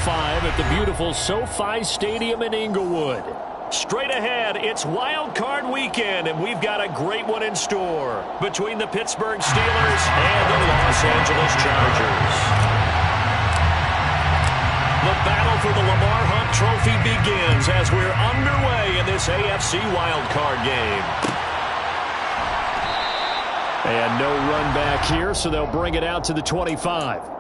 5 at the beautiful SoFi Stadium in Inglewood. Straight ahead, it's Wild Card Weekend, and we've got a great one in store between the Pittsburgh Steelers and the Los Angeles Chargers. The battle for the Lamar Hunt Trophy begins as we're underway in this AFC Wild Card game. And no run back here, so they'll bring it out to the 25.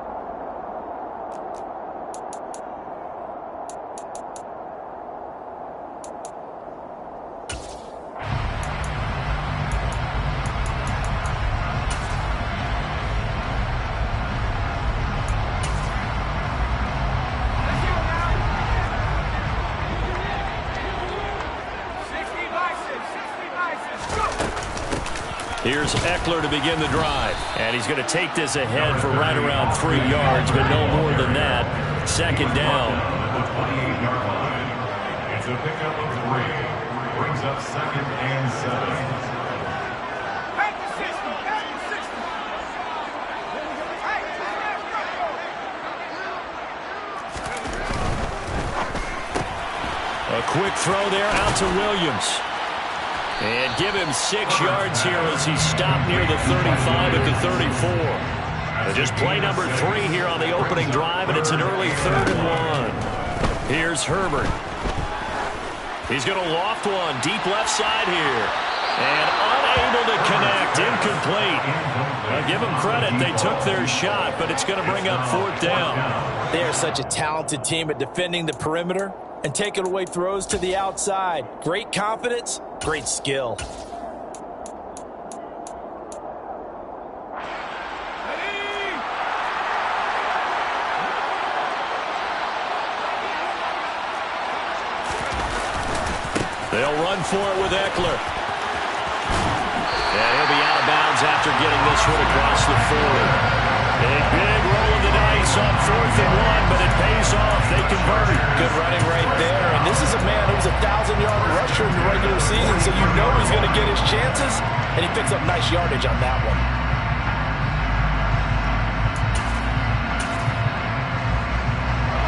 Here's Eckler to begin the drive. And he's going to take this ahead for right around 3 yards, but no more than that. Second down. It's a pickup of 3. Brings up 2nd and 7. A quick throw there out to Williams. And give him 6 yards here as he's stopped near the 35 at the 34. And just play number 3 here on the opening drive, and it's an early 3rd and 1. Here's Herbert. He's going to loft one deep left side here. And unable to connect, incomplete. I'll give them credit, they took their shot, but it's going to bring up 4th down. They are such a talented team at defending the perimeter and taking away throws to the outside. Great confidence, great skill. They'll run for it with Eckler. And he'll be out of bounds after getting this one across the 40. A big roll of the dice on 4th and 1, but it pays off. They convert. Good running right there. And this is a man who's a 1,000-yard rusher in the regular season, so you know he's going to get his chances, and he picks up nice yardage on that one.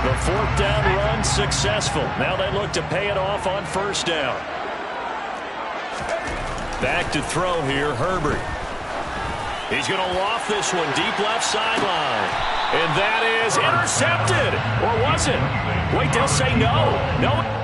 The 4th down run successful. Now they look to pay it off on 1st down. Back to throw here, Herbert. He's going to loft this one deep left sideline. And that is intercepted. Or was it? Wait, they'll say no. No.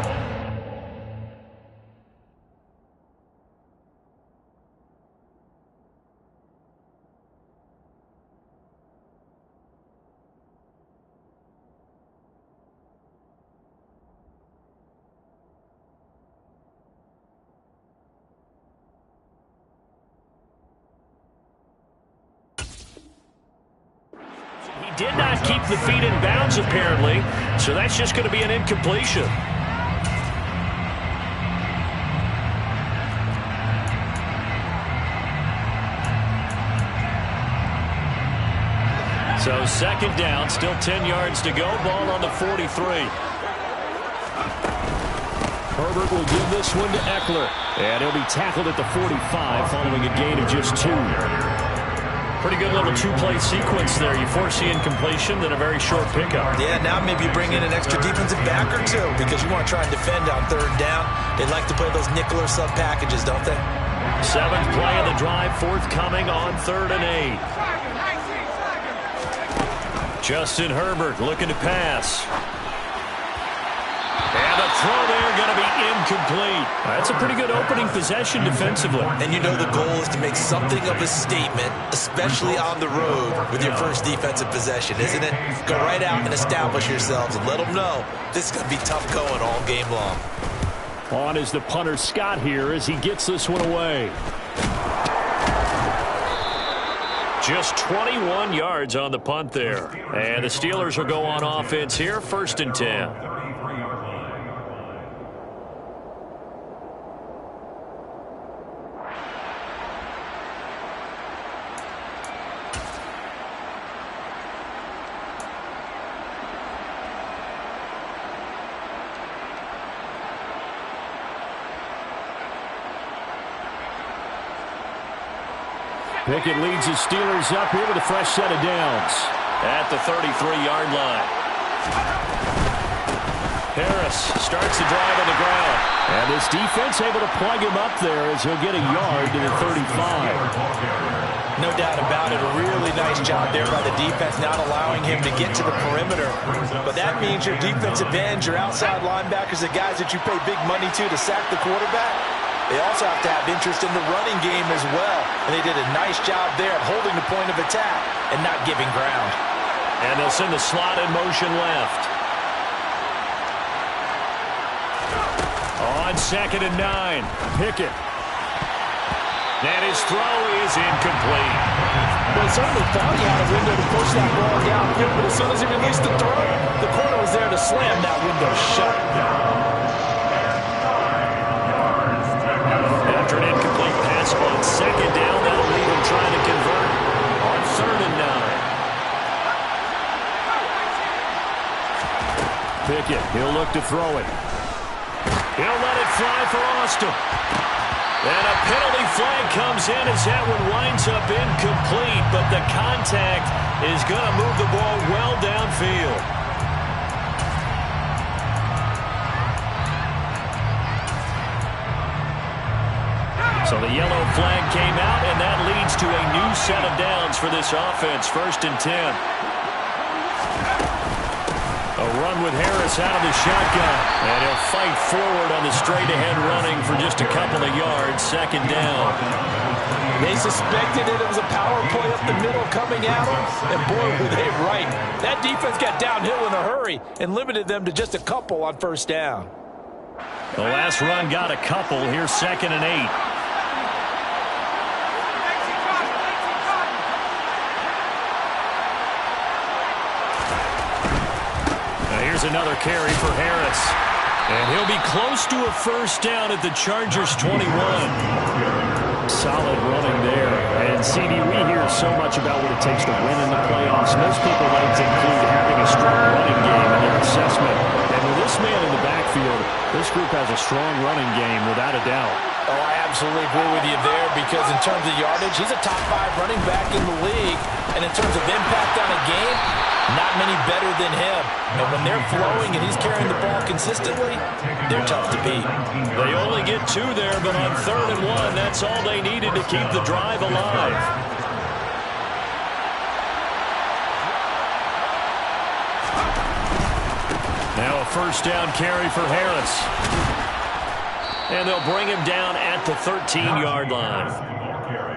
Did not keep the feet in bounds, apparently, so that's just going to be an incompletion. So 2nd down, still 10 yards to go, ball on the 43. Herbert will give this one to Eckler, and he'll be tackled at the 45 following a gain of just 2. Pretty good little 2-play sequence there. You foresee incompletion, then a very short pickup. Yeah, now maybe you bring in an extra defensive back or 2 because you want to try and defend on 3rd down. They like to play those nickel or sub packages, don't they? 7th play of the drive, forthcoming on 3rd and 8. Justin Herbert looking to pass. And the throw there going to be incomplete. That's a pretty good opening possession defensively. And you know the goal is to make something of a statement, especially on the road with your first defensive possession, isn't it? Go right out and establish yourselves and let them know this is going to be tough going all game long. On is the punter Scott here as he gets this one away. Just 21 yards on the punt there. And the Steelers will go on offense here, 1st and 10. Pickett leads his Steelers up here with a fresh set of downs at the 33-yard line. Harris starts the drive on the ground. And this defense able to plug him up there as he'll get a yard to the 35. No doubt about it. A really nice job there by the defense, not allowing him to get to the perimeter. But that means your defensive ends, your outside linebackers, the guys that you pay big money to sack the quarterback, they also have to have interest in the running game as well. And they did a nice job there of holding the point of attack and not giving ground. And they'll send the slot in motion left. On 2nd and 9, Pickett. And his throw is incomplete. Well, certainly thought he had a window to push that ball downfield, but as soon as he released the throw, the corner was there to slam that window shut. After an incomplete pass on 2nd down, that'll leave him trying to convert on 3rd and 9. Pickett, he'll look to throw it. He'll let it fly for Austin. And a penalty flag comes in as that one winds up incomplete, but the contact is going to move the ball well downfield. So the yellow flag came out, and that leads to a new set of downs for this offense. 1st and 10. A run with Harris out of the shotgun. And he'll fight forward on the straight-ahead running for just a couple of yards. 2nd down. They suspected it was a power play up the middle coming at them, and boy, were they right. That defense got downhill in a hurry and limited them to just a couple on 1st down. The last run got a couple. Here's 2nd and 8. Here's another carry for Harris. And he'll be close to a 1st down at the Chargers' 21. Solid running there. And, CD, we hear so much about what it takes to win in the playoffs. Most people like to include having a strong running game in their assessment. And with this man in the backfield, this group has a strong running game without a doubt. Oh, I absolutely agree with you there because in terms of yardage, he's a top 5 running back in the league. And in terms of impact on a game, not many better than him. And when they're flowing and he's carrying the ball consistently, they're tough to beat. They only get 2 there, but on 3rd and 1, that's all they needed to keep the drive alive. Now a 1st down carry for Harris. And they'll bring him down at the 13-yard line.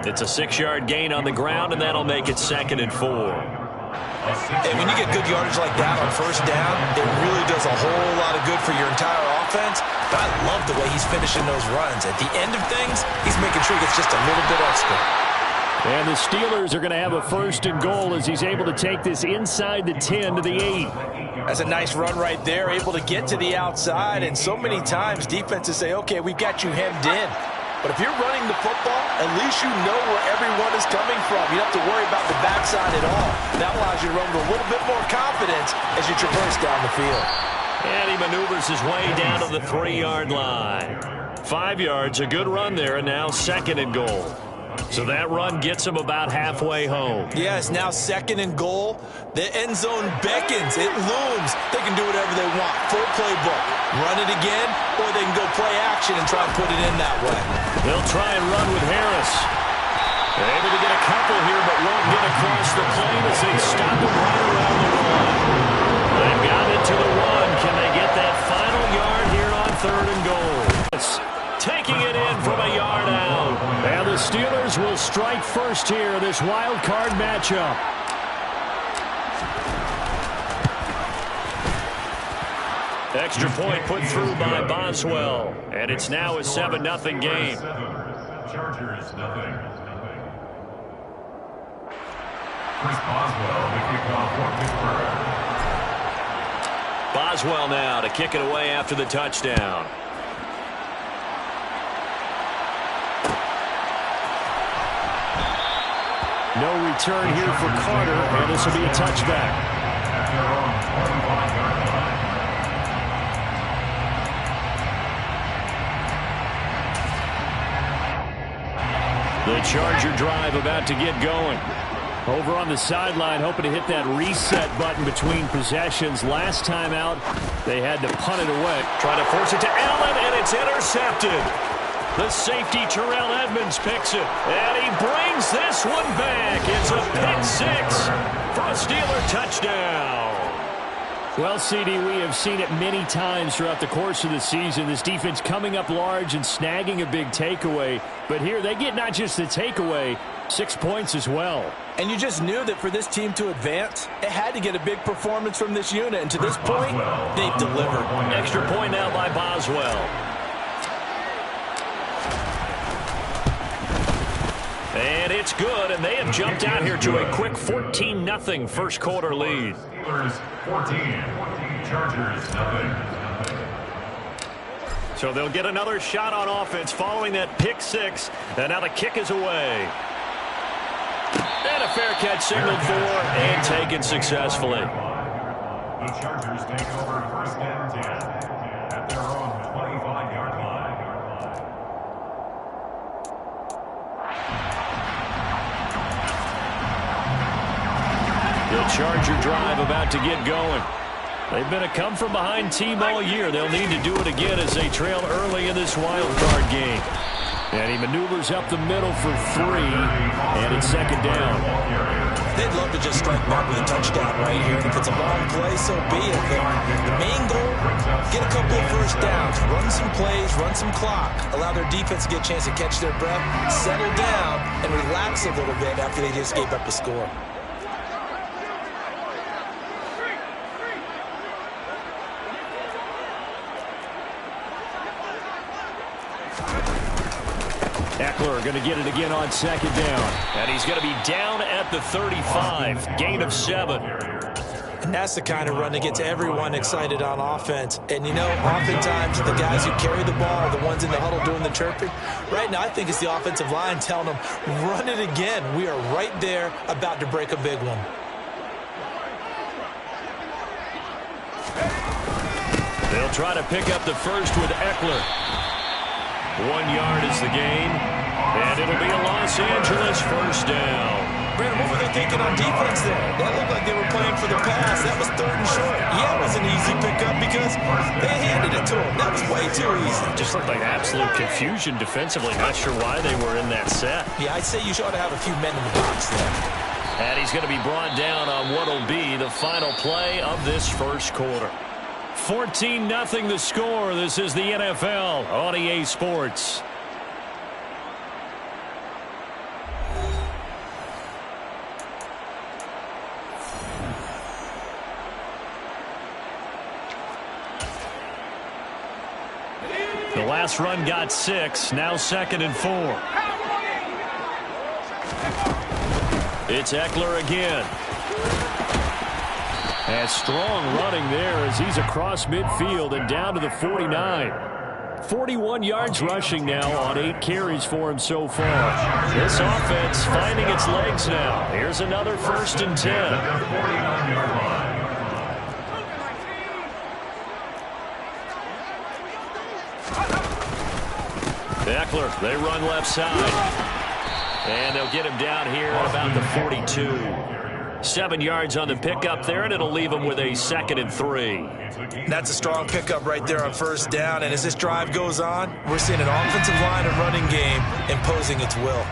It's a 6-yard gain on the ground, and that'll make it 2nd and 4. And when you get good yardage like that on 1st down, it really does a whole lot of good for your entire offense. But I love the way he's finishing those runs. At the end of things, he's making sure he gets just a little bit extra. And the Steelers are going to have a 1st and goal as he's able to take this inside the 10 to the 8. That's a nice run right there, able to get to the outside. And so many times defenses say, okay, we've got you hemmed in. But if you're running the football, at least you know where everyone is coming from. You don't have to worry about the backside at all. That allows you to run with a little bit more confidence as you traverse down the field. And he maneuvers his way down to the 3-yard line. 5 yards, a good run there, and now 2nd and goal. So that run gets him about halfway home. Yeah, it's now 2nd and goal. The end zone beckons. It looms. They can do whatever they want. Full playbook. Run it again, or they can go play action and try and put it in that way. They'll try and run with Harris. They're able to get a couple here, but won't get across the plane as they stop him right around the 1. They've got it to the 1. Can they get that final yard here on 3rd and goal? Taking it in from a yard out. And the Steelers will strike first here in this wild card matchup. Extra point put through by Boswell. And it's now a 7-0 game. Chargers, nothing. Chris Boswell, the kickoff for Pittsburgh. Boswell now to kick it away after the touchdown. No return here for Carter, and this will be a touchback. At their own 21-yard line. The Charger drive about to get going. Over on the sideline, hoping to hit that reset button between possessions. Last time out, they had to punt it away. Trying to force it to Allen, and it's intercepted. The safety, Terrell Edmonds, picks it, and he brings this one back. It's a pick six for a Steeler touchdown. Well, CD, we have seen it many times throughout the course of the season. This defense coming up large and snagging a big takeaway. But here they get not just the takeaway, 6 points as well. And you just knew that for this team to advance, it had to get a big performance from this unit. And to this point, they've delivered. Extra point now by Boswell. And it's good, and they have jumped out here to a quick 14-0 first quarter lead. Steelers 14, Chargers nothing. So they'll get another shot on offense following that pick six, and now the kick is away. And a fair catch signaled for and taken successfully. The Chargers take over first and 10 at their own 25-yard line. The Charger drive about to get going. They've been a come-from-behind team all year. They'll need to do it again as they trail early in this wild card game. And he maneuvers up the middle for 3, and it's second down. They'd love to just strike back with a touchdown right here. If it's a long play, so be it. The main goal, get a couple of first downs, run some plays, run some clock, allow their defense to get a chance to catch their breath, settle down, and relax a little bit after they just gave up a score. Eckler going to get it again on second down. And he's going to be down at the 35. Gain of 7. And that's the kind of run that gets everyone excited on offense. And, you know, oftentimes the guys who carry the ball are the ones in the huddle doing the chirping. Right now, I think it's the offensive line telling them, run it again. We are right there about to break a big one. They'll try to pick up the first with Eckler. 1 yard is the gain, and it'll be a Los Angeles first down. Brandon, what were they thinking on defense there? That looked like they were playing for the pass. That was 3rd and short. Yeah, it was an easy pickup because they handed it to him. That was way too easy. Just looked like absolute confusion defensively. Not sure why they were in that set. Yeah, I'd say you ought to have a few men in the box there. And he's going to be brought down on what will be the final play of this first quarter. 14-0 the score. This is the NFL on EA Sports. The last run got 6. Now 2nd and 4. It's Eckler again. And strong running there as he's across midfield and down to the 49. 41 yards rushing now on 8 carries for him so far. This offense finding its legs now. Here's another 1st and 10. Eckler, they run left side. And they'll get him down here at about the 42. 7 yards on the pickup there, and it'll leave him with a 2nd and 3. That's a strong pickup right there on first down. And as this drive goes on, we're seeing an offensive line and running game imposing its will.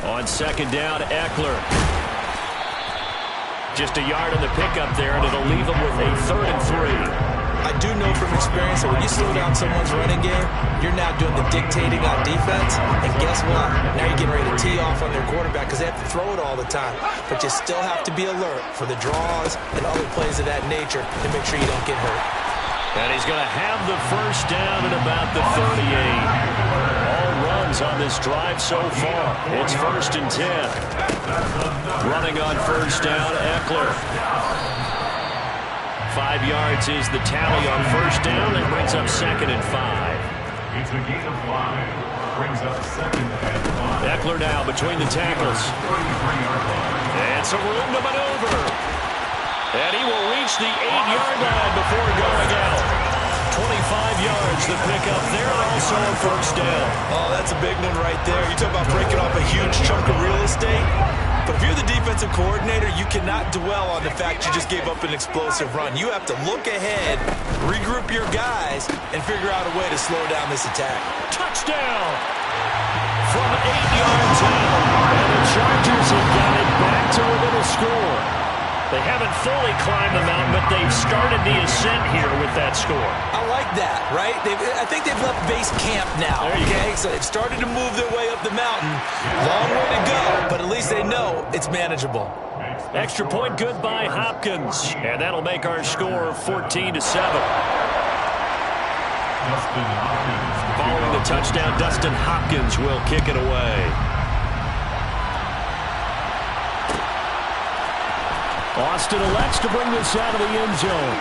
On second down, Eckler. Just a yard on the pickup there, and it'll leave him with a 3rd and 3. I do know from experience that when you slow down someone's running game, you're now doing the dictating on defense. And guess what? Now you're getting ready to tee off on their quarterback because they have to throw it all the time. But you still have to be alert for the draws and other plays of that nature to make sure you don't get hurt. And he's going to have the first down at about the 38. All runs on this drive so far. It's 1st and 10. Running on first down, Eckler. 5 yards is the tally on first down. That brings up 2nd and 5. It's a gain of 5. Brings up 2nd and 5. Eckler now between the tackles. And some room to maneuver. And he will reach the 8-yard line before going out. yards, the pickup there, and also a first down. Oh, that's a big one right there. You talk about breaking off a huge chunk of real estate. But if you're the defensive coordinator, you cannot dwell on the fact you just gave up an explosive run. You have to look ahead, regroup your guys, and figure out a way to slow down this attack. Touchdown from 8 yards out. And the Chargers have got it back to a little score. They haven't fully climbed the mountain, but they've started the ascent here with that score. I like that, right? I think they've left base camp now. Okay, so they've started to move their way up the mountain. Long way to go, but at least they know it's manageable. Extra point good by Hopkins. And that'll make our score 14-7. Following the touchdown, Dustin Hopkins will kick it away. Austin elects to bring this out of the end zone.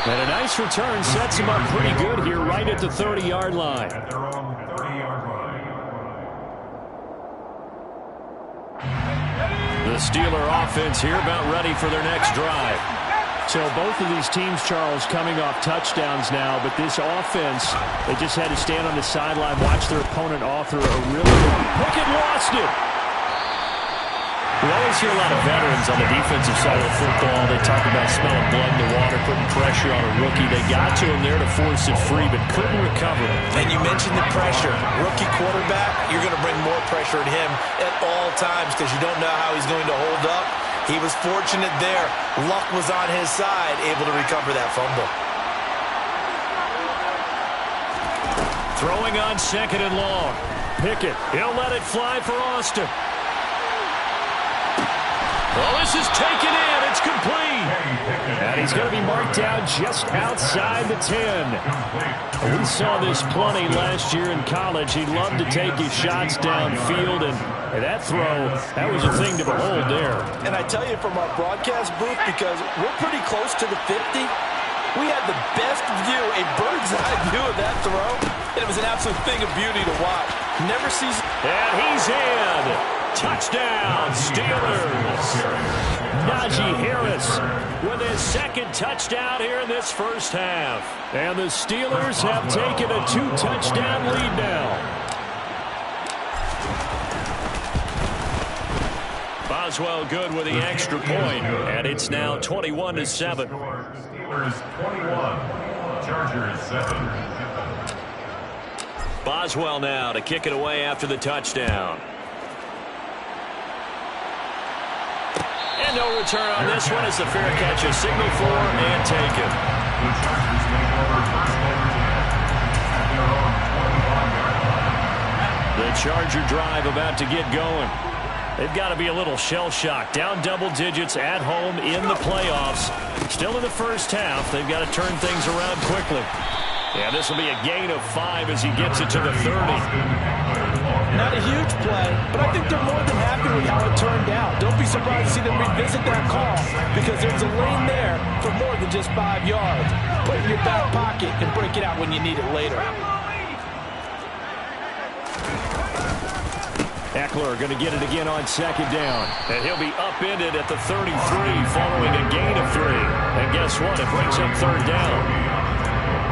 And a nice return sets him up pretty good here right at the 30-yard line. At their own 30-yard line. The Steeler offense here about ready for their next drive. So both of these teams, Charles, coming off touchdowns now, but this offense, they just had to stand on the sideline, watch their opponent author a really good Pickett lost it. We always hear a lot of veterans on the defensive side of the football. They talk about smelling blood in the water, putting pressure on a rookie. They got to him there to force it free, but couldn't recover. And you mentioned the pressure. Rookie quarterback, you're going to bring more pressure at him at all times because you don't know how he's going to hold up. He was fortunate there. Luck was on his side, able to recover that fumble. Throwing on second and long. Pickett, he'll let it fly for Austin. Well, this is taken in. It's complete. And he's going to be marked down just outside the 10. We saw this plenty last year in college. He loved to take his shots downfield, and that throw, that was a thing to behold there. And I tell you from our broadcast booth, because we're pretty close to the 50, we had the best view, a bird's eye view of that throw. And it was an absolute thing of beauty to watch. Never sees. And he's in. Touchdown, Steelers. Najee Harris with his second touchdown here in this first half. And the Steelers have taken a 2-touchdown lead now. Boswell good with the extra point, and it's now 21-7. Steelers 21, Chargers 7. Boswell now to kick it away after the touchdown. And no return on this one as the fair catch is signaled for and taken. The Chargers take over first and 10 at their own 25-yard line. The Charger drive about to get going. They've got to be a little shell-shocked. Down double digits at home in the playoffs. Still in the first half. They've got to turn things around quickly. Yeah, this will be a gain of 5 as he gets it to the 30. Not a huge play, but I think they're more than happy with how it turned out. Don't be surprised to see them revisit that call because there's a lane there for more than just 5 yards. Put it in your back pocket and break it out when you need it later. Eckler going to get it again on second down. And he'll be upended at the 33 following a gain of 3. And guess what? It brings up third down.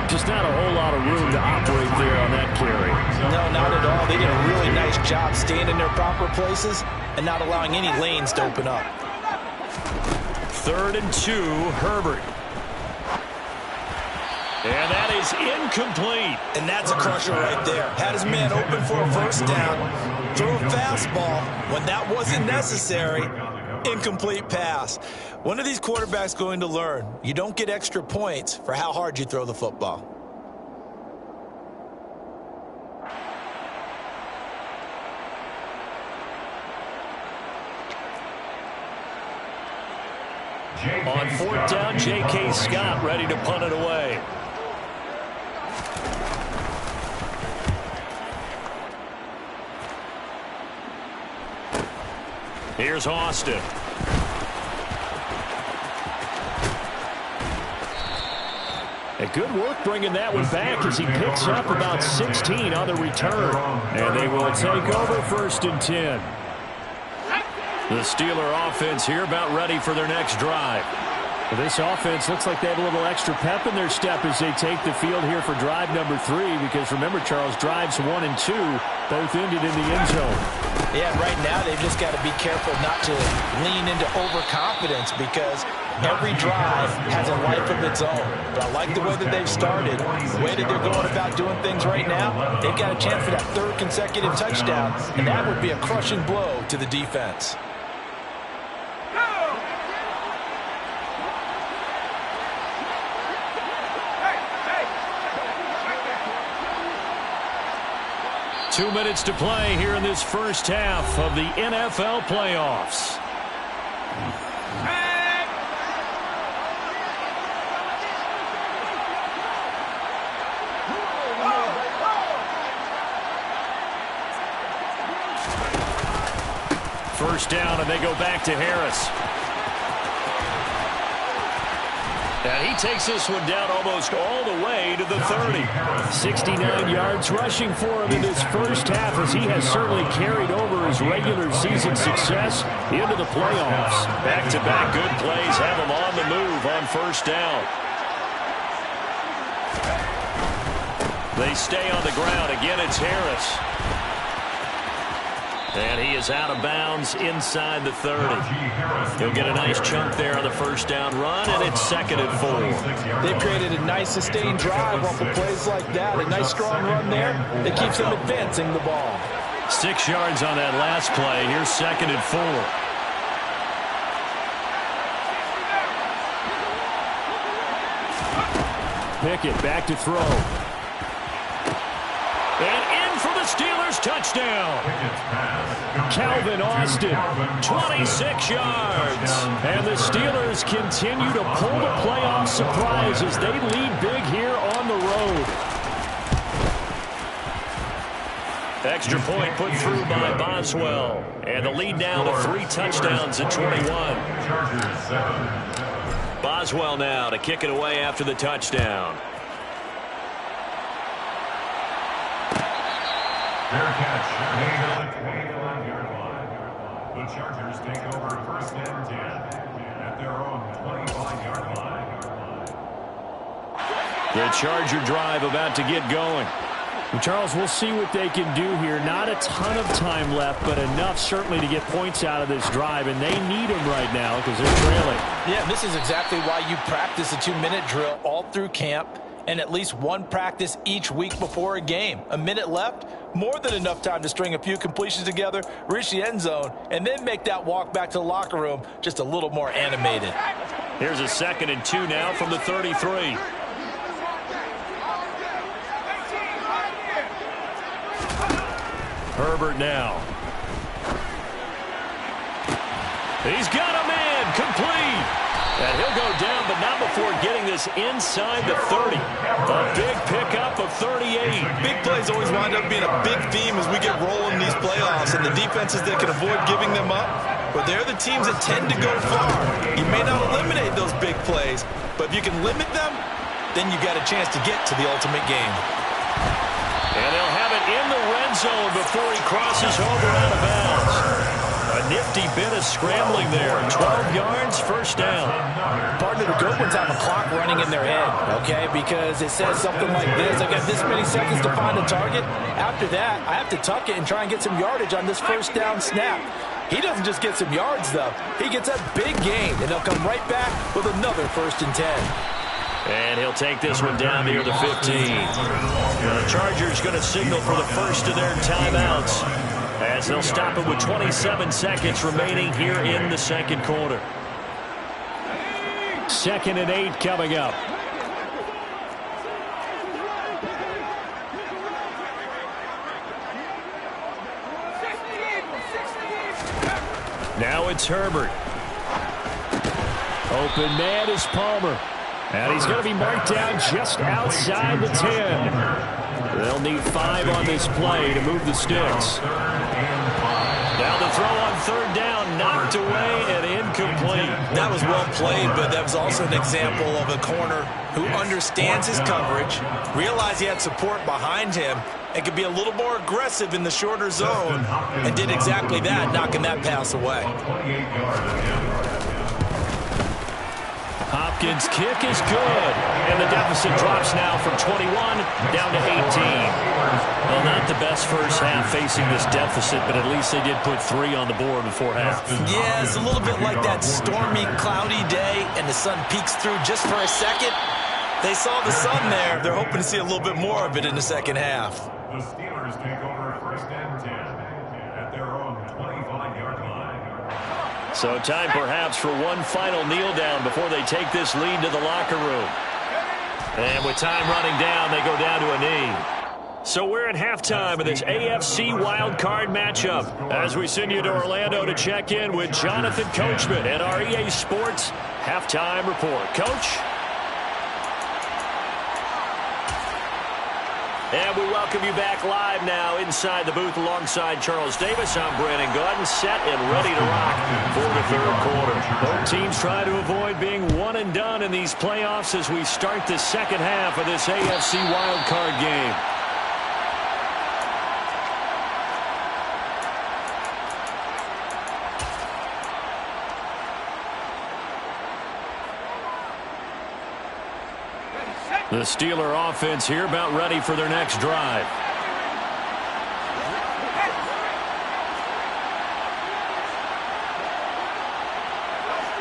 Just not a whole lot of room to operate there on that carry. No, not at all. They did a really nice job staying in their proper places and not allowing any lanes to open up. 3rd and 2, Herbert. And that is incomplete. And that's a crusher right there. Had his man open for a first down. Threw a fastball when that wasn't necessary. Incomplete pass. When are these quarterbacks going to learn? You don't get extra points for how hard you throw the football. On 4th down, J.K. Scott ready to punt it away. Here's Austin. A good work bringing that one back as he picks up about 16 on the return. And they will take over 1st and 10. The Steeler offense here about ready for their next drive. Well, this offense looks like they have a little extra pep in their step as they take the field here for drive number 3, because remember, Charles, drives 1 and 2 both ended in the end zone. Yeah, right now they've just got to be careful not to lean into overconfidence, because every drive has a life of its own. But I like the way that they've started, the way that they're going about doing things right now. They've got a chance for that 3rd consecutive touchdown, and that would be a crushing blow to the defense. Two minutes to play here in this first half of the NFL playoffs. First down, and they go back to Harris. And he takes this one down almost all the way to the 30. 69 yards rushing for him in this first half, as he has certainly carried over his regular season success into the playoffs. Back-to-back good plays have him on the move on first down. They stay on the ground. Again, it's Harris. And he is out of bounds inside the 30. He'll get a nice chunk there on the first down run, and it's 2nd and 4. They've created a nice sustained drive off of plays like that. A nice strong run there that keeps them advancing the ball. 6 yards on that last play. Here's 2nd and 4. Pickett back to throw. And in for the Steelers touchdown. Calvin Austin, 26 yards. And the Steelers continue to pull the playoff surprise as they lead big here on the road. Extra point put through by Boswell. And the lead now to 3 touchdowns at 21. Boswell now to kick it away after the touchdown. Fair catch. The Chargers take over 1st and 10 at their own 25-yard line. The Charger drive about to get going. And Charles, we'll see what they can do here. Not a ton of time left, but enough certainly to get points out of this drive, and they need them right now because they're trailing. Yeah, this is exactly why you practice a 2-minute drill all through camp, and at least one practice each week before a game. A minute left, more than enough time to string a few completions together, reach the end zone, and then make that walk back to the locker room just a little more animated. Here's a 2nd and 2 now from the 33. Herbert now. He's got a man complete. And he'll go down, but not before getting this inside the 30. A big pickup of 38. Big plays always wind up being a big theme as we get rolling in these playoffs, and the defenses that can avoid giving them up, but they're the teams that tend to go far. You may not eliminate those big plays, but if you can limit them, then you got a chance to get to the ultimate game. And they'll have it in the red zone before he crosses over out of bounds. A nifty bit of scrambling there. 12 yards, first down. Partner, the good ones have a clock running in their head, okay? Because it says something like this: I've got this many seconds to find a target. After that, I have to tuck it and try and get some yardage on this first down snap. He doesn't just get some yards, though. He gets a big gain, and they'll come right back with another 1st and 10. And he'll take this one down near the 15. The Chargers going to signal for the first of their timeouts, as they'll stop it with 27 seconds remaining here in the 2nd quarter. 2nd and 8 coming up. Now it's Herbert. Open man is Palmer. And he's going to be marked down just outside the 10. They'll need 5 on this play to move the sticks. Now the throw on 3rd down, knocked away and incomplete. That was well played, but that was also an example of a corner who understands his coverage, realized he had support behind him, and could be a little more aggressive in the shorter zone, and did exactly that, knocking that pass away. Hopkins' kick is good. And the deficit drops now from 21 down to 18. Well, not the best first half facing this deficit, but at least they did put 3 on the board before half. Yeah, it's a little bit like that stormy, cloudy day, and the sun peeks through just for a second. They saw the sun there. They're hoping to see a little bit more of it in the second half. The Steelers take over first and 10 at their own 25-yard line. So time perhaps for one final kneel down before they take this lead to the locker room. And with time running down, they go down to a knee. So we're at halftime of this AFC wildcard matchup as we send you to Orlando to check in with Jonathan Coachman at our EA Sports Halftime Report. Coach? And we welcome you back live now inside the booth alongside Charles Davis. I'm Brandon Gaudin, set and ready to rock for the third quarter. Both teams try to avoid being one and done in these playoffs as we start the second half of this AFC wildcard game. The Steeler offense here about ready for their next drive.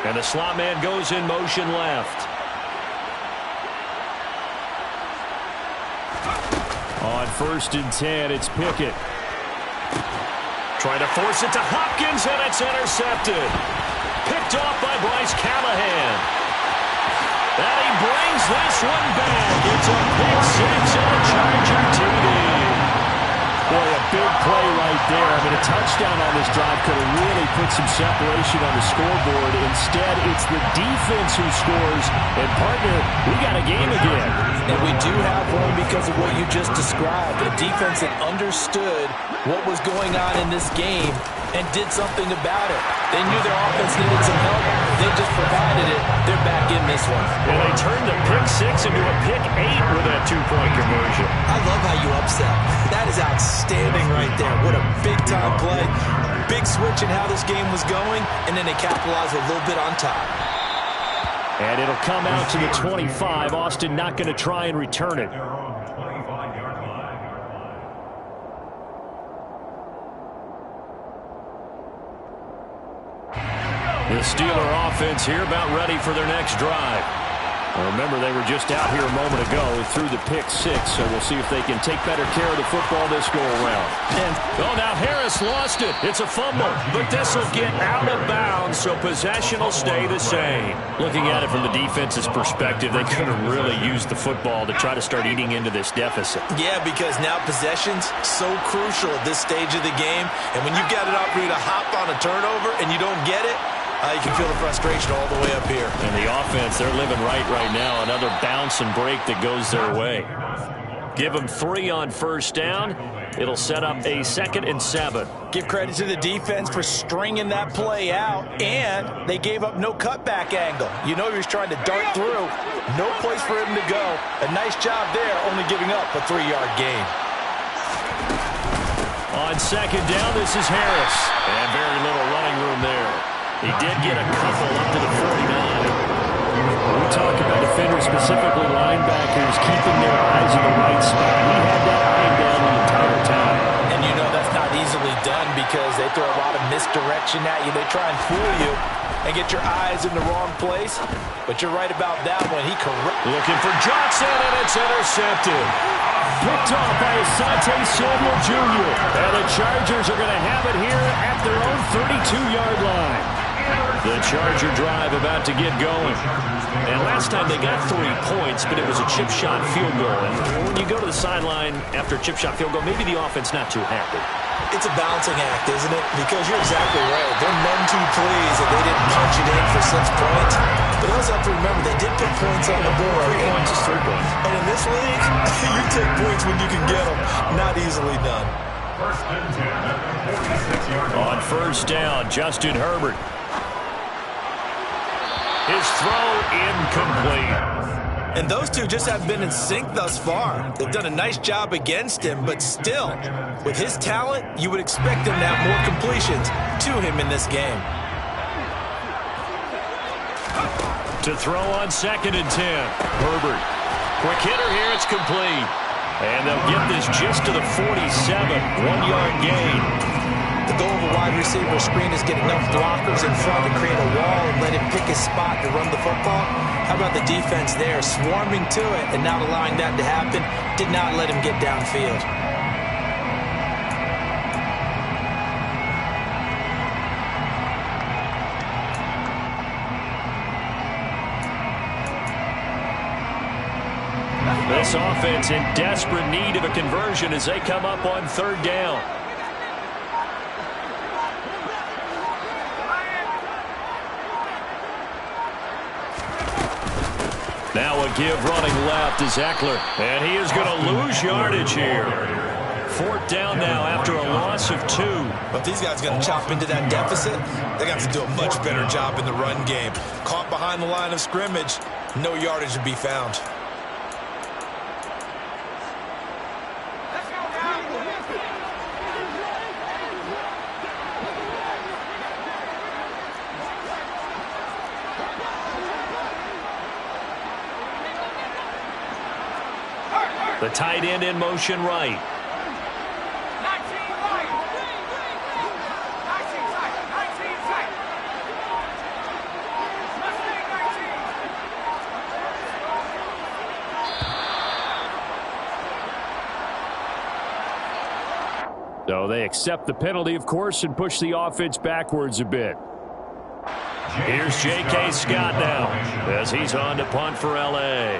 And the slot man goes in motion left. On first and 10, it's Pickett. Trying to force it to Hopkins, and it's intercepted. Picked off by Bryce Callahan. And he brings this one back. It's a pick six and a Charger TD. Boy, a big play right there. I mean, a touchdown on this drive could have really put some separation on the scoreboard. Instead, it's the defense who scores. And, partner, we got a game again. And we do have one because of what you just described. A defense that understood what was going on in this game and did something about it. They knew their offense needed some help. They just provided it. They're back in this one. And they turned the pick six into a pick 8 with that two-point conversion. I love how you upset. That is outstanding right there. What a big-time play. Big switch in how this game was going, and then they capitalized a little bit on top. And it'll come out to the 25. Austin not going to try and return it. Their own 25-yard line. The Steeler offense here about ready for their next drive. Well, remember, they were just out here a moment ago through the pick six, so we'll see if they can take better care of the football this go-around. Oh, now Harris lost it. It's a fumble, but this will get out of bounds, so possession will stay the same. Looking at it from the defense's perspective, they could have really used the football to try to start eating into this deficit. Yeah, because now possession's so crucial at this stage of the game, and when you've got an opportunity to hop on a turnover and you don't get it, you can feel the frustration all the way up here. And the offense, they're living right now. Another bounce and break that goes their way. Give them 3 on first down. It'll set up a 2nd and 7. Give credit to the defense for stringing that play out, and they gave up no cutback angle. You know he was trying to dart through. No place for him to go. A nice job there, only giving up a 3-yard gain. On second down, this is Harris. And very little running room there. He did get a couple up to the 49. We talk about defenders, specifically linebackers, keeping their eyes in the right spot. He had that eye down the entire time. And you know that's not easily done because they throw a lot of misdirection at you. They try and fool you and get your eyes in the wrong place. But you're right about that one. Looking for Johnson, and it's intercepted. Picked off by Asante Samuel Jr. And the Chargers are going to have it here at their own 32-yard line. The Charger drive about to get going. And last time they got 3 points, but it was a chip shot field goal. And when you go to the sideline after a chip shot field goal, maybe the offense not too happy. It's a balancing act, isn't it? Because you're exactly right. They're none too pleased that they didn't punch it in for 6 points. But also have to remember, they did put points on the board. 3 points is 3 points. And in this league, you take points when you can get them. Not easily done. First and 10 at the 46-yard line. On first down, Justin Herbert. His throw incomplete. And those two just have been in sync thus far. They've done a nice job against him, but still, with his talent, you would expect him to have more completions to him in this game. To throw on 2nd and 10. Herbert. Quick hitter here. It's complete. And they'll get this just to the 47. 1-yard gain. The goal of a wide receiver screen is get enough blockers in front to create a wall and let him pick his spot to run the football. How about the defense there, swarming to it and not allowing that to happen? Did not let him get downfield. This offense in desperate need of a conversion as they come up on 3rd down. Now a give running left is Eckler, and he is going to lose yardage here. 4th down now after a loss of 2. But these guys are going to chop into that deficit. They got to do a much better job in the run game. Caught behind the line of scrimmage, no yardage to be found. The tight end in motion right. So they accept the penalty, of course, and push the offense backwards a bit. Here's J.K. Scott now as he's on to punt for L.A.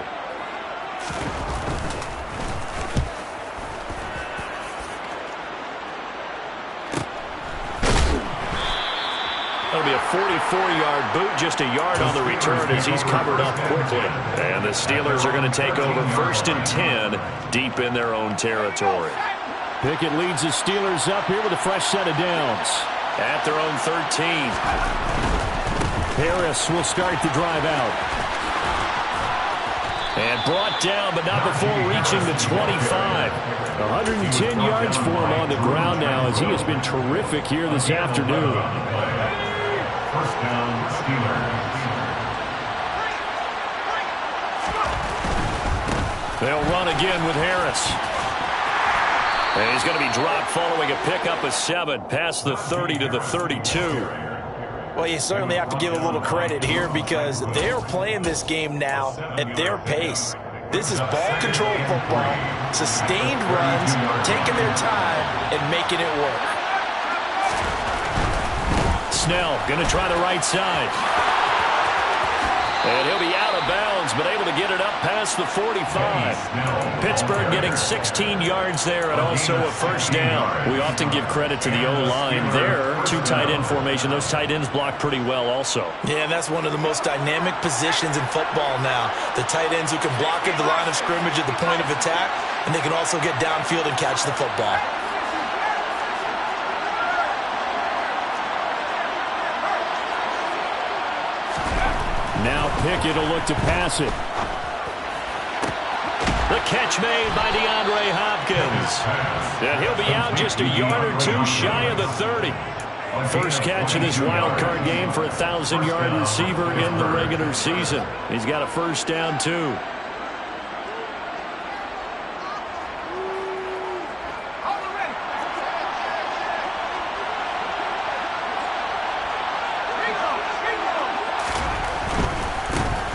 That'll be a 44-yard boot, just a yard on the return as he's covered up quickly. And the Steelers are going to take over 1st and 10 deep in their own territory. Pickett leads the Steelers up here with a fresh set of downs. At their own 13. Harris will start the drive out. And brought down, but not before reaching the 25. 110 yards for him on the ground now as he has been terrific here this afternoon. 1st down, Steelers. They'll run again with Harris. And he's going to be dropped following a pickup of 7 past the 30 to the 32. Well, you certainly have to give a little credit here because they're playing this game now at their pace. This is ball control football, sustained runs, taking their time and making it work. Snell going to try the right side. And he'll be out of bounds, but able to get it up past the 45. Pittsburgh getting 16 yards there and also a 1st down. We often give credit to the O-line there. 2 tight end formation. Those tight ends block pretty well also. Yeah, and that's one of the most dynamic positions in football now. The tight ends who can block at the line of scrimmage at the point of attack, and they can also get downfield and catch the football. Now Pickett will look to pass it. The catch made by DeAndre Hopkins. And he'll be out just a yard or 2 shy of the 30. First catch of this wild card game for a 1,000-yard receiver in the regular season. He's got a 1st down, too.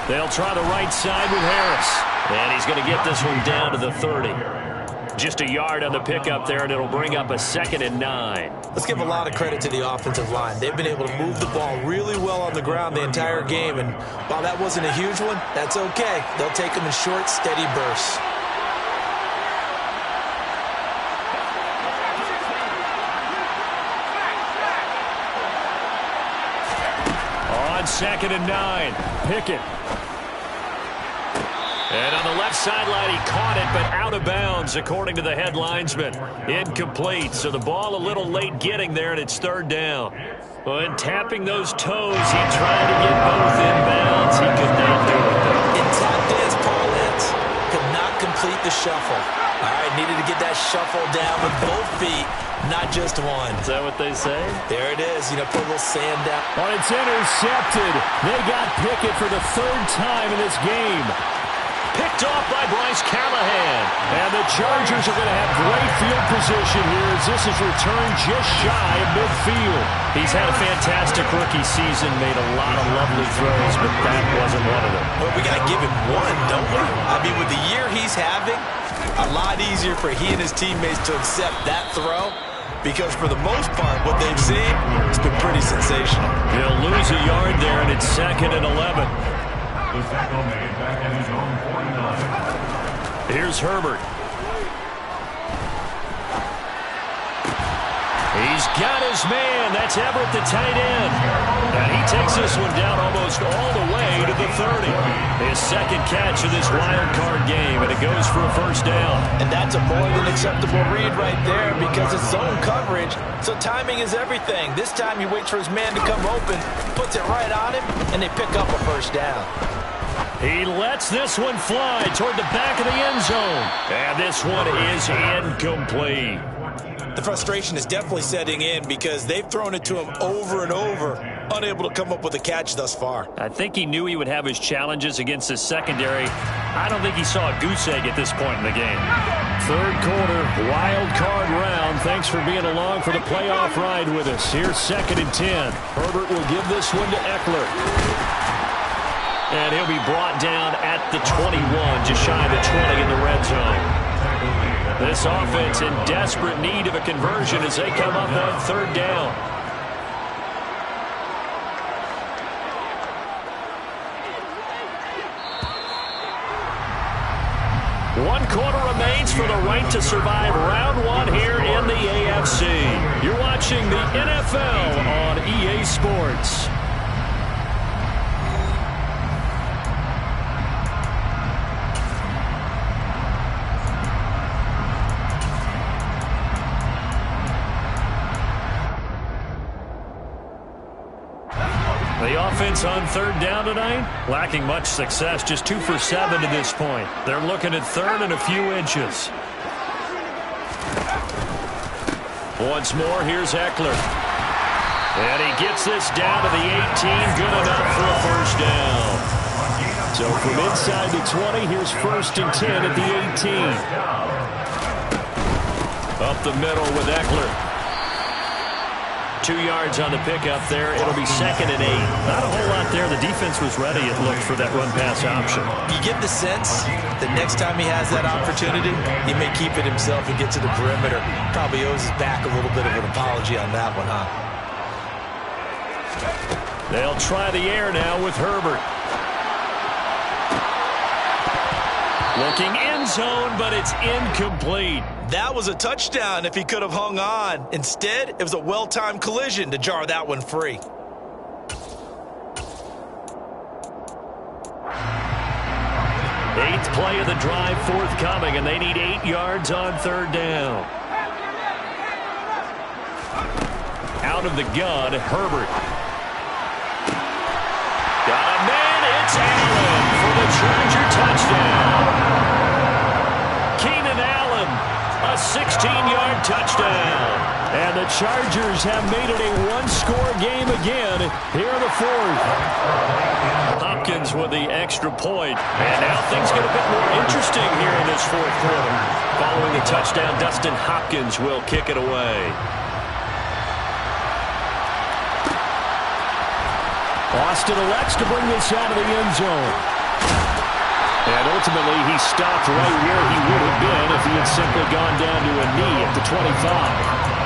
They'll try the right side with Harris. And he's going to get this one down to the 30. Just a yard on the pickup there, and it'll bring up a 2nd and 9. Let's give a lot of credit to the offensive line. They've been able to move the ball really well on the ground the entire game. And while that wasn't a huge one, that's okay. They'll take them in short, steady bursts. On 2nd and 9, Pickett. And on the left sideline, he caught it, but out of bounds, according to the head linesman. Incomplete, so the ball a little late getting there, and it's 3rd down. Well, and tapping those toes, he tried to get both in bounds. He could not do it, though. In tap dance parlance, could not complete the shuffle. All right, needed to to get that shuffle down with both feet, not just one. Is that what they say? There it is. Put a little sand down. Oh, it's intercepted. They got Pickett for the third time in this game. Picked off by Bryce Callahan. And the Chargers are going to have great field position here as this is returned just shy of midfield. He's had a fantastic rookie season, made a lot of lovely throws, but that wasn't one of them. Well, we got to give him one, don't we? I mean, with the year he's having, a lot easier for he and his teammates to accept that throw because for the most part, what they've seen, it's been pretty sensational. He'll lose a yard there, and it's 2nd and 11. The tackle made back at his own 49. Here's Herbert. He's got his man. That's Everett, the tight end. And he takes this one down almost all the way to the 30. His second catch of this wild card game, and it goes for a first down. And that's a more than acceptable read right there because it's zone coverage, so timing is everything. This time he waits for his man to come open, puts it right on him, and they pick up a first down. He lets this one fly toward the back of the end zone. And this one is incomplete. The frustration is definitely setting in because they've thrown it to him over and over, unable to come up with a catch thus far. I think he knew he would have his challenges against his secondary. I don't think he saw a goose egg at this point in the game. Third quarter, wild card round. Thanks for being along for the playoff ride with us. Here's 2nd and 10. Herbert will give this one to Eckler. And he'll be brought down at the 21, just shy of the 20 in the red zone. This offense in desperate need of a conversion as they come up on 3rd down. One quarter remains for the right to survive round 1 here in the AFC. You're watching the NFL on EA Sports. The offense on 3rd down tonight, lacking much success, just 2 for 7 to this point. They're looking at 3rd and a few inches. Once more, here's Eckler. And he gets this down to the 18, good enough for a first down. So from inside the 20, here's 1st and 10 at the 18. Up the middle with Eckler. 2 yards on the pickup there. It'll be 2nd and 8. Not a whole lot there. The defense was ready, it looked, for that run-pass option. You get the sense that next time he has that opportunity, he may keep it himself and get to the perimeter. Probably owes his back a little bit of an apology on that one, huh? They'll try the air now with Herbert. Looking end zone, but it's incomplete. That was a touchdown if he could have hung on. Instead, it was a well-timed collision to jar that one free. Eighth play of the drive forthcoming, and they need 8 yards on 3rd down. Out of the gun, Herbert. Got a man, it's Allen for the Charger touchdown. Keenan Allen, a 16-yard touchdown. And the Chargers have made it a one-score game again here in the 4th. Hopkins with the extra point. And now things get a bit more interesting here in this 4th quarter. Following the touchdown, Dustin Hopkins will kick it away. Austin elects to bring this out of the end zone. And ultimately, he stopped right where he would have been if he had simply gone down to a knee at the 25.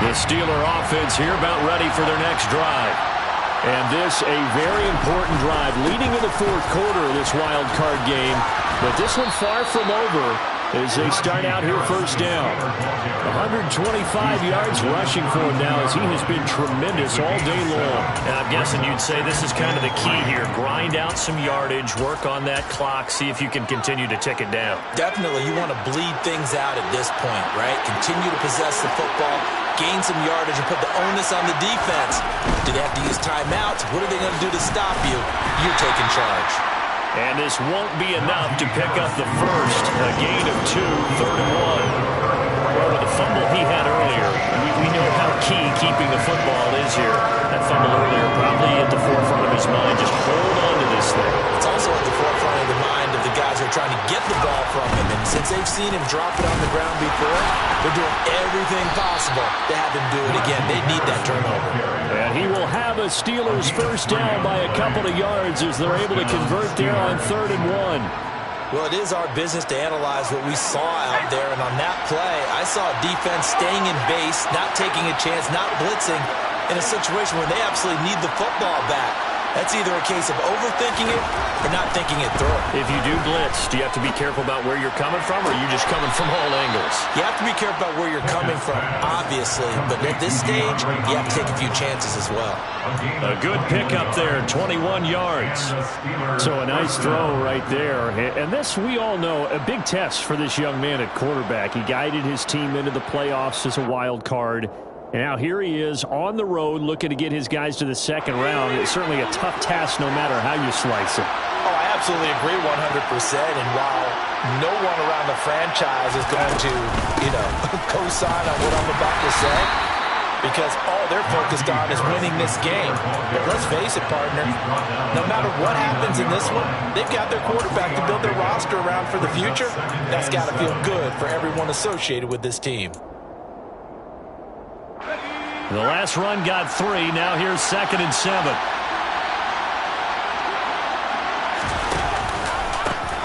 The Steeler offense here about ready for their next drive. And this a very important drive leading in the 4th quarter of this wild card game. But this one far from over as they start out here first down. 125 yards rushing for him now as he has been tremendous all day long. And I'm guessing you'd say this is kind of the key here. Grind out some yardage, work on that clock, see if you can continue to tick it down. Definitely, you want to bleed things out at this point, right? Continue to possess the football, gain some yardage, and put the onus on the defense. Do they have to use timeouts? What are they going to do to stop you? You're taking charge. And this won't be enough to pick up the first. A gain of 2, 3rd and 1. Well, with the fumble he had earlier, we know how key keeping the football is here. That fumble earlier probably at the forefront of his mind. Just hold on to this thing. It's also at the forefront of the mind of the guys who are trying to get the ball from him. And since they've seen him drop it on the ground before, they're doing everything possible to have him do it again. They need that turnover. And he will have a Steelers first down by a couple of yards as they're able to convert there on 3rd and 1. Well, it is our business to analyze what we saw out there. And on that play, I saw a defense staying in base, not taking a chance, not blitzing in a situation where they absolutely need the football back. That's either a case of overthinking it or not thinking it through. If you do blitz, do you have to be careful about where you're coming from, or are you just coming from all angles? You have to be careful about where you're coming from, obviously. But at this stage, you have to take a few chances as well. A good pickup there, 21 yards. So a nice throw right there. And this, we all know, a big test for this young man at quarterback. He guided his team into the playoffs as a wild card. And now here he is on the road looking to get his guys to the second round. It's certainly a tough task no matter how you slice it. Oh, I absolutely agree 100%. And while no one around the franchise is going to, co-sign on what I'm about to say, because all they're focused on is winning this game. But let's face it, partner, no matter what happens in this one, they've got their quarterback to build their roster around for the future. That's got to feel good for everyone associated with this team. The last run got 3. Now here's 2nd and 7.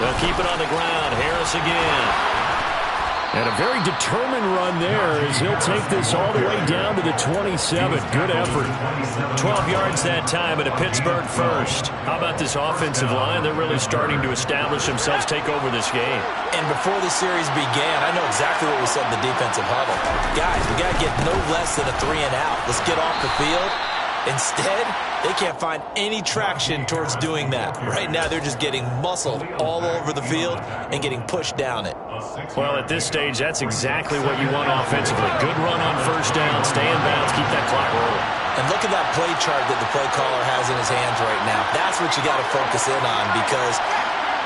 They'll keep it on the ground. Harris again. And a very determined run there as he'll take this all the way down to the 27. Good effort. 12 yards that time at a Pittsburgh first. How about this offensive line? They're really starting to establish themselves, take over this game. And before the series began, I know exactly what we said in the defensive huddle. Guys, we got to get no less than a 3 and out. Let's get off the field. Instead, they can't find any traction towards doing that. Right now, they're just getting muscled all over the field and getting pushed down it. Well, at this stage, that's exactly what you want offensively. Good run on first down, stay in bounds, keep that clock rolling. And look at that play chart that the play caller has in his hands right now. That's what you got to focus in on, because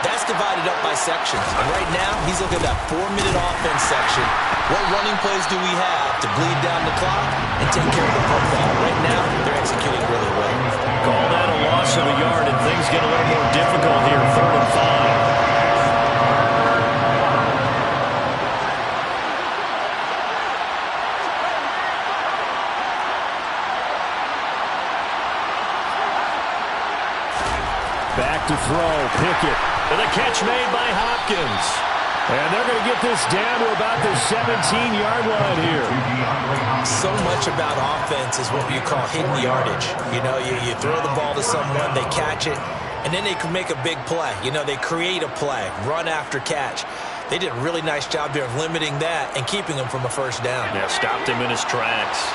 that's divided up by sections. And right now, he's looking at that 4-minute offense section. What running plays do we have to bleed down the clock and take care of the football? Right now, they're executing really well. Call that a loss of a yard, and things get a little more difficult here, 3rd and 5. Back to throw, Pickett. And the catch made by Hopkins. And they're going to get this down to about the 17-yard line here. So much about offense is what you call hidden yardage. You throw the ball to someone, they catch it, and then they can make a big play. They create a play, run after catch. They did a really nice job there of limiting that and keeping him from a first down. Yeah, stopped him in his tracks.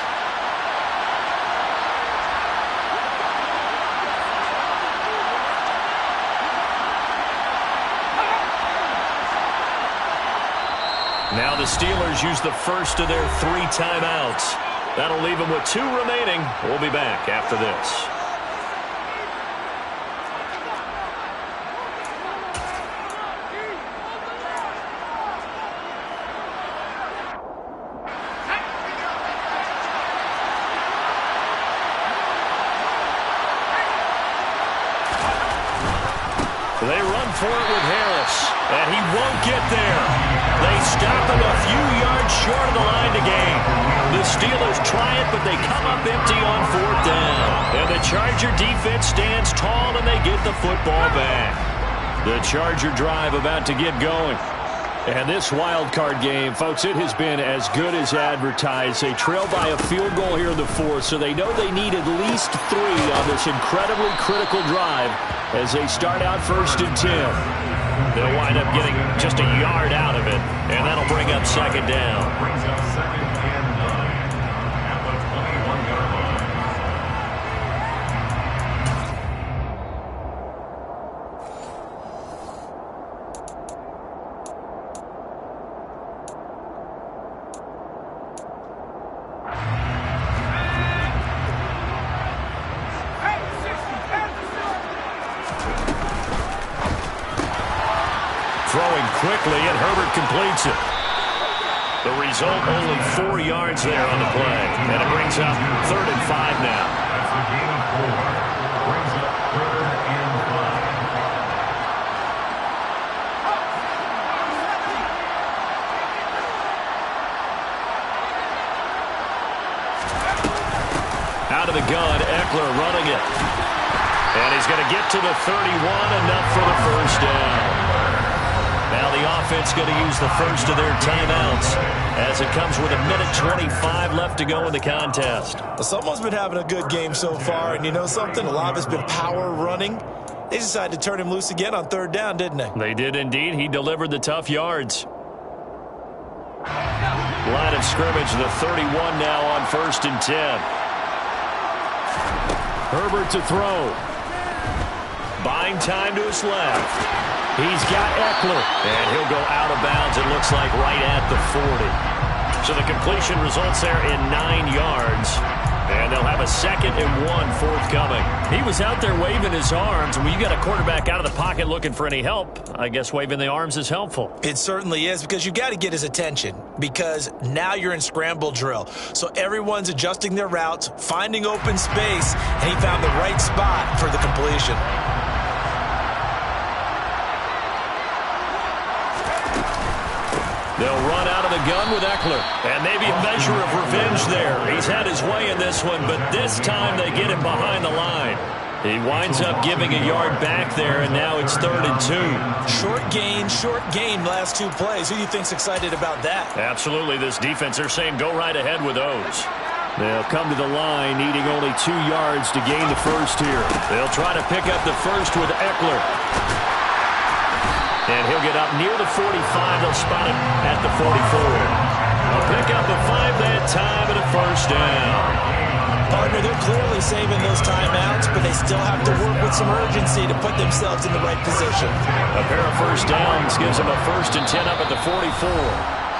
Now the Steelers use the first of their 3 timeouts. That'll leave them with 2 remaining. We'll be back after this. They run for it with Harris, and he won't get there. They stop him a few yards short of the line to gain. The Steelers try it, but they come up empty on 4th down. And the Charger defense stands tall, and they get the football back. The Charger drive about to get going. And this wild card game, folks, it has been as good as advertised. They trail by a field goal here in the 4th, so they know they need at least 3 on this incredibly critical drive as they start out 1st and 10. They'll wind up getting just a yard out of it, and that'll bring up second down. Brings up second and 9 at the 21-yard line. Throwing quickly, and Herbert completes it. The result, only 4 yards there on the play. And it brings up 3rd and 5 now. That's a gain of 4. Brings up 3rd and 5. Out of the gun, Eckler running it. And he's going to get to the 31, enough for the first down. Now the offense going to use the first of their timeouts as it comes with 1:25 left to go in the contest. Well, someone's been having a good game so far, and you know something? A lot of it's been power running. They decided to turn him loose again on 3rd down, didn't they? They did indeed. He delivered the tough yards. Line of scrimmage, the 31 now on 1st and 10. Herbert to throw. Buying time to his left. He's got Eckler, and he'll go out of bounds, it looks like, right at the 40. So the completion results there in 9 yards, and they'll have a 2nd and 1 forthcoming. He was out there waving his arms, and when you got a quarterback out of the pocket looking for any help, I guess waving the arms is helpful. It certainly is, because you got to get his attention, because now you're in scramble drill. So everyone's adjusting their routes, finding open space, and he found the right spot for the completion. They'll run out of the gun with Eckler. And maybe a measure of revenge there. He's had his way in this one, but this time they get him behind the line. He winds up giving a yard back there, and now it's 3rd and 2. Short gain last 2 plays. Who do you think's excited about that? Absolutely. This defense, they're saying go right ahead with those. They'll come to the line needing only 2 yards to gain the first here. They'll try to pick up the first with Eckler. And he'll get up near the 45. They'll spot him at the 44. They'll pick up a 5 that time and a first down. Partner, they're clearly saving those timeouts, but they still have to work with some urgency to put themselves in the right position. A pair of first downs gives them a 1st and 10 up at the 44.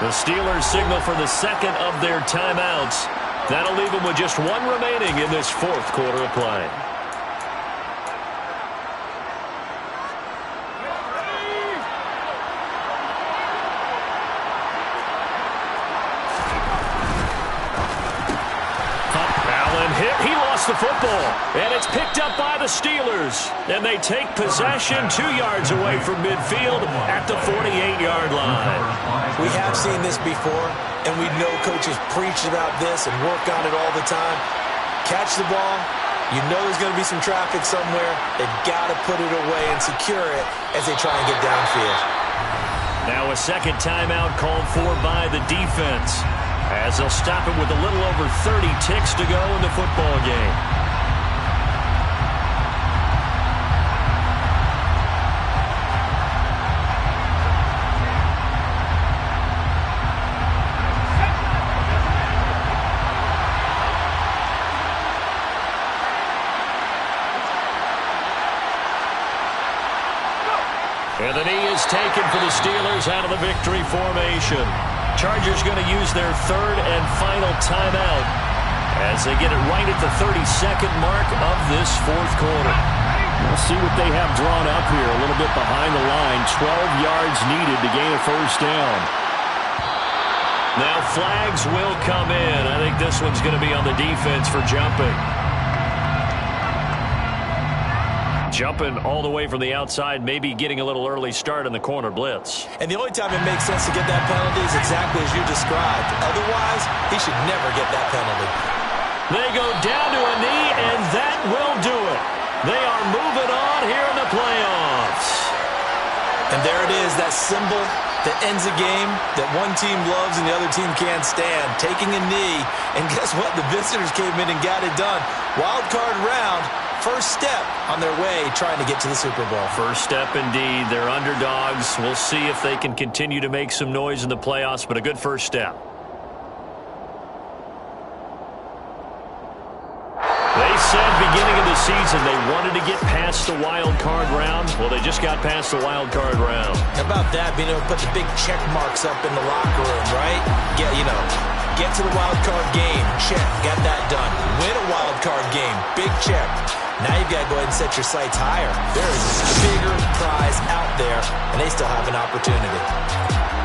The Steelers signal for the 2nd of their timeouts. That'll leave them with just 1 remaining in this 4th quarter of play. He lost the football, and it's picked up by the Steelers. And they take possession 2 yards away from midfield at the 48-yard line. We have seen this before, and we know coaches preach about this and work on it all the time. Catch the ball. You know there's going to be some traffic somewhere. They've got to put it away and secure it as they try and get downfield. Now a 2nd timeout called for by the defense, as they'll stop it with a little over 30 ticks to go in the football game. And the knee is taken for the Steelers out of the victory formation. Chargers going to use their 3rd and final timeout as they get it right at the 32nd mark of this 4th quarter. We'll see what they have drawn up here a little bit behind the line. 12 yards needed to gain a first down. Now flags will come in. I think this one's going to be on the defense for jumping. Jumping all the way from the outside, maybe getting a little early start in the corner blitz. And the only time it makes sense to get that penalty is exactly as you described. Otherwise, he should never get that penalty. They go down to a knee, and that will do it. They are moving on here in the playoffs. And there it is, that symbol that ends a game that one team loves and the other team can't stand. Taking a knee, and guess what? The visitors came in and got it done. Wild card round. first step on their way trying to get to the Super Bowl. First step indeed. They're underdogs. We'll see if they can continue to make some noise in the playoffs, but a good first step. They said beginning of the season they wanted to get past the wild card round. Well, they just got past the wild card round. How about that, being able to put the big check marks up in the locker room, right? Get to the wild card game, check, got that done. Win a wild card game, big check. Now you've got to go ahead and set your sights higher. There is a bigger prize out there, and they still have an opportunity.